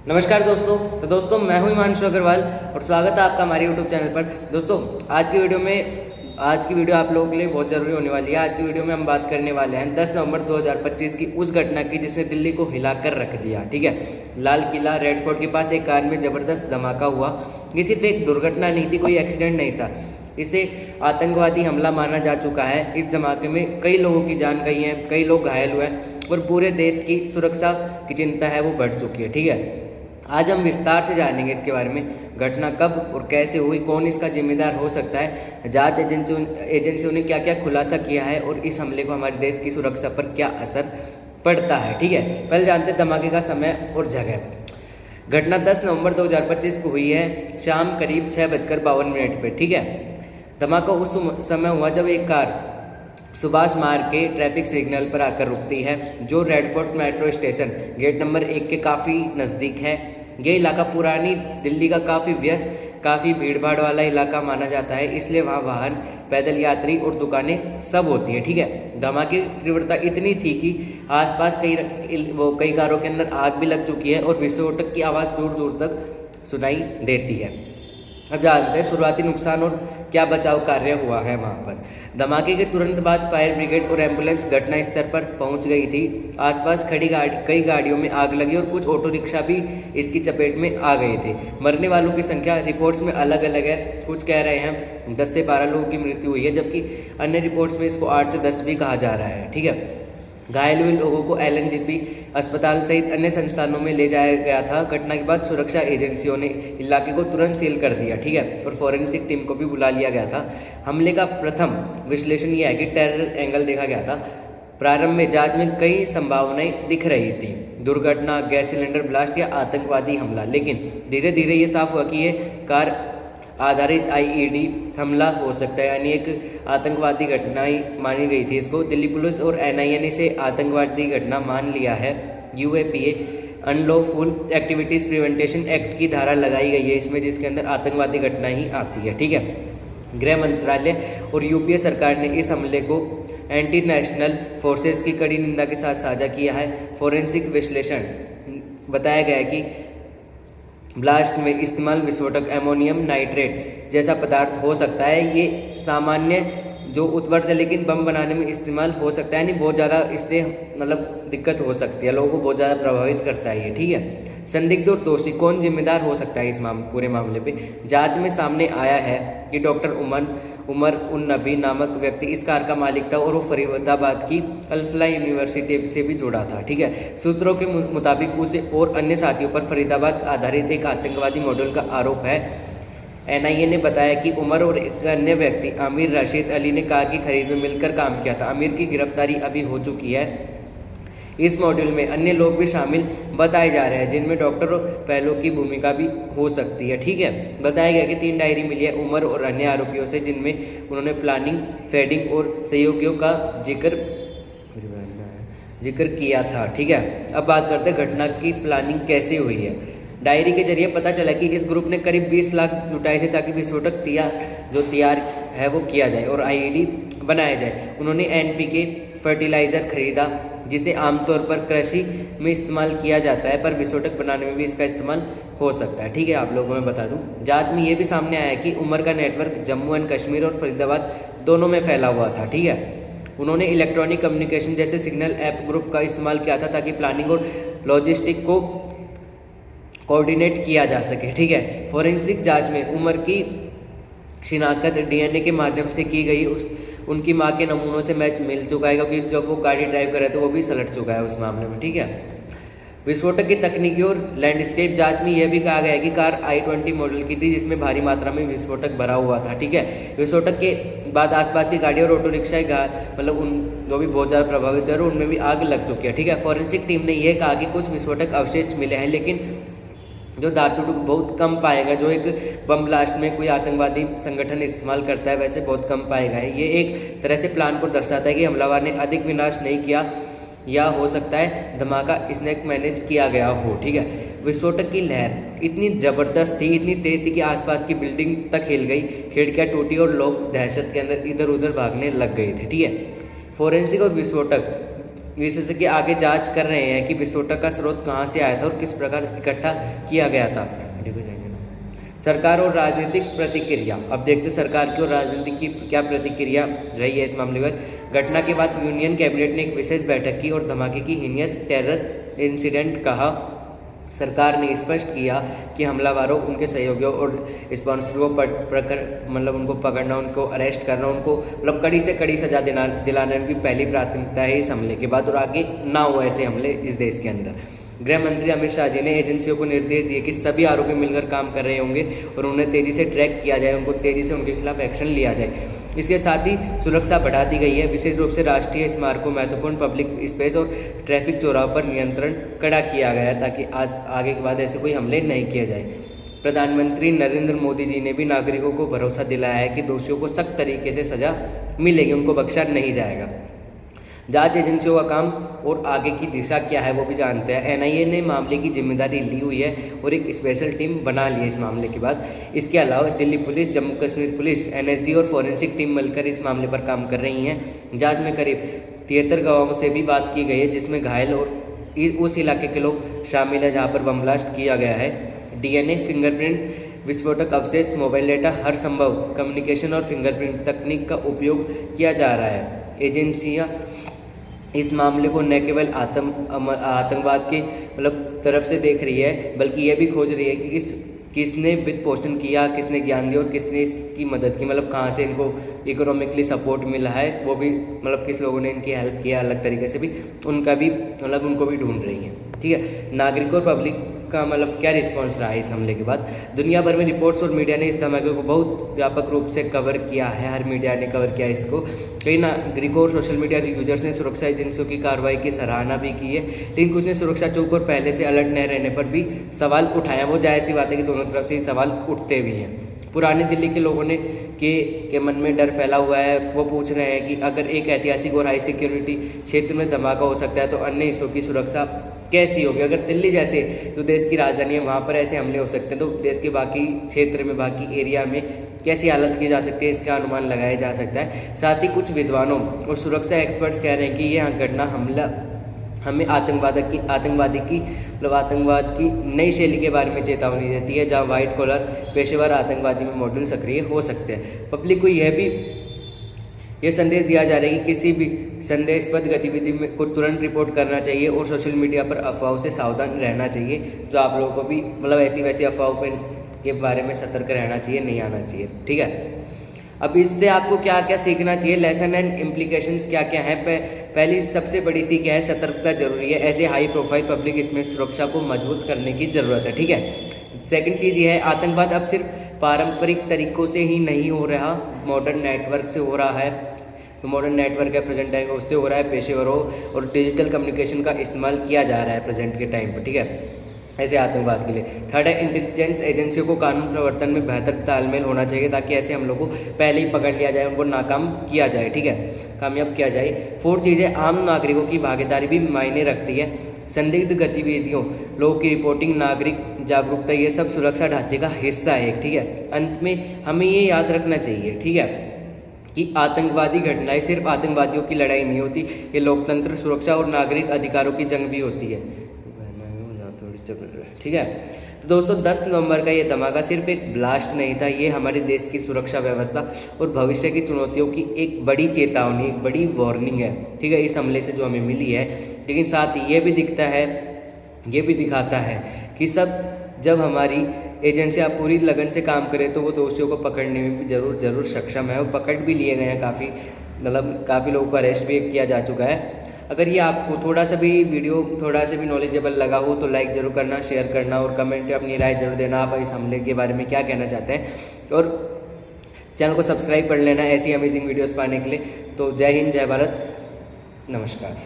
नमस्कार दोस्तों। तो दोस्तों मैं हूं हिमांशु अग्रवाल और स्वागत है आपका हमारे यूट्यूब चैनल पर। दोस्तों आज की वीडियो आप लोगों के लिए बहुत ज़रूरी होने वाली है। आज की वीडियो में हम बात करने वाले हैं 10 नवंबर 2025 की उस घटना की जिसने दिल्ली को हिलाकर रख दिया। ठीक है, लाल किला रेड फोर्ट के पास एक कार में ज़बरदस्त धमाका हुआ। ये सिर्फ एक दुर्घटना नहीं थी, कोई एक्सीडेंट नहीं था, इसे आतंकवादी हमला माना जा चुका है। इस धमाके में कई लोगों की जान गई है, कई लोग घायल हुए हैं और पूरे देश की सुरक्षा की चिंता है वो बढ़ चुकी है। ठीक है, आज हम विस्तार से जानेंगे इसके बारे में, घटना कब और कैसे हुई, कौन इसका जिम्मेदार हो सकता है, जांच एजेंसियों ने क्या क्या खुलासा किया है और इस हमले को हमारे देश की सुरक्षा पर क्या असर पड़ता है। ठीक है, पहले जानते हैं धमाके का समय और जगह। घटना 10 नवंबर 2025 को हुई है, शाम करीब 6:52 पर। ठीक है, धमाका उस समय हुआ जब एक कार सुभाष मार्ग के ट्रैफिक सिग्नल पर आकर रुकती है, जो Red Fort metro station gate number 1 के काफ़ी नज़दीक है। ये इलाका पुरानी दिल्ली का काफ़ी व्यस्त, काफ़ी भीड़भाड़ वाला इलाका माना जाता है, इसलिए वहाँ वाहन, पैदल यात्री और दुकानें सब होती है। ठीक है, धमाके की तीव्रता इतनी थी कि आसपास कई कारों के अंदर आग भी लग चुकी है और विस्फोटक की आवाज़ दूर दूर तक सुनाई देती है। अब जानते हैं शुरुआती नुकसान और क्या बचाव कार्य हुआ है वहाँ पर। धमाके के तुरंत बाद फायर ब्रिगेड और एम्बुलेंस घटना स्थल पर पहुँच गई थी। आसपास खड़ी कई गाड़ियों में आग लगी और कुछ ऑटो रिक्शा भी इसकी चपेट में आ गए थे। मरने वालों की संख्या रिपोर्ट्स में अलग अलग है, कुछ कह रहे हैं 10 से 12 लोगों की मृत्यु हुई है, जबकि अन्य रिपोर्ट्स में इसको 8 से 10 भी कहा जा रहा है। ठीक है, घायल हुए लोगों को LNGP अस्पताल सहित अन्य संस्थानों में ले जाया गया था। घटना के बाद सुरक्षा एजेंसियों ने इलाके को तुरंत सील कर दिया। ठीक है, और फॉरेंसिक टीम को भी बुला लिया गया था। हमले का प्रथम विश्लेषण यह है कि टेरर एंगल देखा गया था। प्रारंभ में जांच में कई संभावनाएं दिख रही थी, दुर्घटना, गैस सिलेंडर ब्लास्ट या आतंकवादी हमला, लेकिन धीरे धीरे ये साफ हुआ कि ये कार आधारित IED हमला हो सकता है, यानी एक आतंकवादी घटना ही मानी गई थी इसको। दिल्ली पुलिस और NIA ने इसे आतंकवादी घटना मान लिया है। UAPA unlawful activities prevention act की धारा लगाई गई है इसमें, जिसके अंदर आतंकवादी घटना ही आती है। ठीक है, गृह मंत्रालय और UPA सरकार ने इस हमले को एंटी नेशनल फोर्सेस की कड़ी निंदा के साथ साझा किया है। फोरेंसिक विश्लेषण बताया गया है कि ब्लास्ट में इस्तेमाल विस्फोटक एमोनियम नाइट्रेट जैसा पदार्थ हो सकता है। ये सामान्य जो उत्वर्त है, लेकिन बम बनाने में इस्तेमाल हो सकता है, नहीं बहुत ज़्यादा इससे मतलब दिक्कत हो सकती है, लोगों को बहुत ज़्यादा प्रभावित करता है ये। ठीक है, संदिग्ध और दोषी कौन जिम्मेदार हो सकता है इस पूरे मामले पे। जांच में सामने आया है कि डॉक्टर उमर उन नबी नामक व्यक्ति इस कार का मालिक था और वो फरीदाबाद की अल्फला यूनिवर्सिटी से भी जुड़ा था। ठीक है, सूत्रों के मुताबिक उसे और अन्य साथियों पर फरीदाबाद आधारित एक आतंकवादी मॉडल का आरोप है। NIA ने बताया कि उमर और एक अन्य व्यक्ति आमिर रशीद अली ने कार की खरीद में मिलकर काम किया था। आमिर की गिरफ्तारी अभी हो चुकी है। इस मॉड्यूल में अन्य लोग भी शामिल बताए जा रहे हैं, जिनमें डॉक्टर पहलों की भूमिका भी हो सकती है। ठीक है, बताया गया कि 3 डायरी मिली है उमर और अन्य आरोपियों से, जिनमें उन्होंने प्लानिंग, फेडिंग और सहयोगियों का जिक्र किया था। ठीक है, अब बात करते हैं घटना की प्लानिंग कैसे हुई है। डायरी के जरिए पता चला कि इस ग्रुप ने करीब 20 लाख जुटाए थे ताकि विस्फोटक तैयार है वो किया जाए और IED बनाया जाए। उन्होंने NPK फर्टिलाइज़र खरीदा, जिसे आमतौर पर कृषि में इस्तेमाल किया जाता है, पर विस्फोटक बनाने में भी इसका इस्तेमाल हो सकता है। ठीक है, आप लोगों में बता दूं, जांच में ये भी सामने आया है कि उमर का नेटवर्क जम्मू एंड कश्मीर और फरीदाबाद दोनों में फैला हुआ था। ठीक है, उन्होंने इलेक्ट्रॉनिक कम्युनिकेशन जैसे सिग्नल ऐप ग्रुप का इस्तेमाल किया था ताकि प्लानिंग और लॉजिस्टिक को कोऑर्डिनेट किया जा सके। ठीक है, फोरेंसिक जांच में उमर की शिनाख्त DNA के माध्यम से की गई। उनकी मां के नमूनों से मैच मिल चुका है, क्योंकि जब वो गाड़ी ड्राइव कर रहे थे वो भी सलट चुका है उस मामले में। ठीक है, विस्फोटक की तकनीकी और लैंडस्केप जांच में यह भी कहा गया है कि कार I-20 मॉडल की थी, जिसमें भारी मात्रा में विस्फोटक भरा हुआ था। ठीक है, विस्फोटक के बाद आसपास की गाड़ी और ऑटो रिक्शा मतलब उन जो भी बहुत ज़्यादा प्रभावित है और उनमें भी आग लग चुकी है। ठीक है, फॉरेंसिक टीम ने यह कहा कि कुछ विस्फोटक अवशेष मिले हैं, लेकिन जो धातु बहुत कम पाएगा, जो एक बम ब्लास्ट में कोई आतंकवादी संगठन इस्तेमाल करता है वैसे बहुत कम पाएगा है। ये एक तरह से प्लान को दर्शाता है कि हमलावर ने अधिक विनाश नहीं किया, या हो सकता है धमाका इसने मैनेज किया गया हो। ठीक है, विस्फोटक की लहर इतनी ज़बरदस्त थी, इतनी तेज़ थी कि आसपास की बिल्डिंग तक हिल गई, खिड़कियाँ टूटी और लोग दहशत के अंदर इधर उधर भागने लग गए थे। ठीक है, फोरेंसिक और विस्फोटक विशेषज्ञ आगे जांच कर रहे हैं कि विस्फोटक का स्रोत कहां से आया था और किस प्रकार इकट्ठा किया गया था। सरकार और राजनीतिक प्रतिक्रिया। अब देखते सरकार की और राजनीतिक की क्या प्रतिक्रिया रही है इस मामले पर। घटना के बाद यूनियन कैबिनेट ने एक विशेष बैठक की और धमाके की हीनियस टेरर इंसिडेंट कहा। सरकार ने स्पष्ट किया कि हमलावरों, उनके सहयोगियों और स्पॉन्सरों पर उनको पकड़ना, उनको अरेस्ट करना, उनको कड़ी से कड़ी सजा दिलाना उनकी पहली प्राथमिकता है इस हमले के बाद, और आगे ना हो ऐसे हमले इस देश के अंदर। गृह मंत्री अमित शाह जी ने एजेंसियों को निर्देश दिए कि सभी आरोपी मिलकर काम कर रहे होंगे और उन्हें तेजी से ट्रैक किया जाए, उनको तेजी से उनके खिलाफ एक्शन लिया जाए। इसके साथ ही सुरक्षा बढ़ा दी गई है। विशेष रूप से राष्ट्रीय स्मारकों, महत्वपूर्ण पब्लिक स्पेस और ट्रैफिक चौराहों पर नियंत्रण कड़ा किया गया है ताकि आज आगे के बाद ऐसे कोई हमले नहीं किए जाए। प्रधानमंत्री नरेंद्र मोदी जी ने भी नागरिकों को भरोसा दिलाया है कि दोषियों को सख्त तरीके से सजा मिलेगी, उनको बख्शा नहीं जाएगा। जांच एजेंसियों का काम और आगे की दिशा क्या है वो भी जानते हैं। एनआईए ने मामले की जिम्मेदारी ली हुई है और एक स्पेशल टीम बना ली है इस मामले के बाद। इसके अलावा Delhi police, Jammu Kashmir police, NSG और फॉरेंसिक टीम मिलकर इस मामले पर काम कर रही हैं। जांच में करीब 73 गवाहों से भी बात की गई है, जिसमें घायल और उस इलाके के लोग शामिल है जहाँ पर बम ब्लास्ट किया गया है। डीएनए, फिंगरप्रिंट, विस्फोटक अवशेष, मोबाइल डेटा, हर संभव कम्युनिकेशन और फिंगरप्रिंट तकनीक का उपयोग किया जा रहा है। एजेंसियाँ इस मामले को न केवल आतंकवाद की तरफ से देख रही है, बल्कि यह भी खोज रही है कि किसने वित्त पोषण किया, किसने ज्ञान दिया और किसने इसकी मदद की, कहाँ से इनको इकोनॉमिकली सपोर्ट मिला है, वो भी किस लोगों ने इनकी हेल्प किया अलग तरीके से भी, उनका भी उनको भी ढूंढ रही है। ठीक है, नागरिक और पब्लिक का क्या रिस्पांस रहा है इस हमले के बाद। दुनिया भर में रिपोर्ट्स और मीडिया ने इस धमाके को बहुत व्यापक रूप से कवर किया है। हर मीडिया ने कवर किया इसको। कई नागरिकों और सोशल मीडिया के यूजर्स ने सुरक्षा एजेंसियों की कार्रवाई की सराहना भी की है, लेकिन कुछ ने सुरक्षा चौक और पहले से अलर्ट न रहने पर भी सवाल उठाया। वो जाहिर सी बात है कि दोनों तरफ से सवाल उठते भी हैं। पुरानी दिल्ली के लोगों ने के मन में डर फैला हुआ है। वो पूछ रहे हैं कि अगर एक ऐतिहासिक और हाई सिक्योरिटी क्षेत्र में धमाका हो सकता है तो अन्य हिस्सों की सुरक्षा कैसी होगी। अगर दिल्ली जैसे जो देश की राजधानी है वहाँ पर ऐसे हमले हो सकते हैं तो देश के बाकी क्षेत्र में, बाकी एरिया में कैसी हालत की जा सकती है, इसका अनुमान लगाया जा सकता है। साथ ही कुछ विद्वानों और सुरक्षा एक्सपर्ट्स कह रहे हैं कि यह घटना हमला हमें आतंकवाद की नई शैली के बारे में चेतावनी देती है, जहां व्हाइट कॉलर पेशेवर आतंकवादी में मॉड्यूल सक्रिय हो सकते हैं। पब्लिक को यह संदेश दिया जा रहा है कि किसी भी संदेहास्पद गतिविधि में को तुरंत रिपोर्ट करना चाहिए और सोशल मीडिया पर अफवाहों से सावधान रहना चाहिए। जो आप लोगों को भी ऐसी वैसी अफवाहों के बारे में सतर्क रहना चाहिए, नहीं आना चाहिए। ठीक है, अब इससे आपको क्या क्या सीखना चाहिए, लेसन एंड इम्प्लीकेशंस क्या क्या हैं। पहली सबसे बड़ी सीख है, सतर्कता जरूरी है। ऐसे हाई प्रोफाइल पब्लिक इसमें सुरक्षा को मजबूत करने की ज़रूरत है। ठीक है, सेकंड चीज़ ये है, आतंकवाद अब सिर्फ पारंपरिक तरीकों से ही नहीं हो रहा, मॉडर्न नेटवर्क से हो रहा है। तो मॉडर्न नेटवर्क है प्रेजेंट टाइम में, उससे हो रहा है। पेशेवरों और डिजिटल कम्युनिकेशन का इस्तेमाल किया जा रहा है प्रेजेंट के टाइम पर। ठीक है, ऐसे आतंकवाद के लिए। थर्ड है, इंटेलिजेंस एजेंसियों को कानून प्रवर्तन में बेहतर तालमेल होना चाहिए ताकि ऐसे हमलों को पहले ही पकड़ लिया जाए, उनको नाकाम किया जाए। ठीक है, कामयाब किया जाए। फोर्थ चीज़ है, आम नागरिकों की भागीदारी भी मायने रखती है। संदिग्ध गतिविधियों, लोगों की रिपोर्टिंग, नागरिक जागरूकता, ये सब सुरक्षा ढांचे का हिस्सा है। ठीक है, अंत में हमें ये याद रखना चाहिए, ठीक है, कि आतंकवादी घटनाएं सिर्फ आतंकवादियों की लड़ाई नहीं होती, ये लोकतंत्र, सुरक्षा और नागरिक अधिकारों की जंग भी होती है। ठीक है, तो दोस्तों 10 नवंबर का ये धमाका सिर्फ एक ब्लास्ट नहीं था, ये हमारे देश की सुरक्षा व्यवस्था और भविष्य की चुनौतियों की एक बड़ी चेतावनी, एक बड़ी वार्निंग है। ठीक है, इस हमले से जो हमें मिली है। लेकिन साथ ही ये भी दिखाता है कि जब हमारी एजेंसियाँ पूरी लगन से काम करें तो वो दोषियों को पकड़ने में भी जरूर सक्षम है। और पकड़ भी लिए गए हैं, काफ़ी लोगों को अरेस्ट भी किया जा चुका है। अगर ये आपको थोड़ा सा भी नॉलेजेबल लगा हो तो लाइक जरूर करना, शेयर करना और कमेंट में अपनी राय जरूर देना, आप इस हमले के बारे में क्या कहना चाहते हैं। और चैनल को सब्सक्राइब कर लेना ऐसी अमेजिंग वीडियोस पाने के लिए। तो जय हिंद, जय भारत, नमस्कार।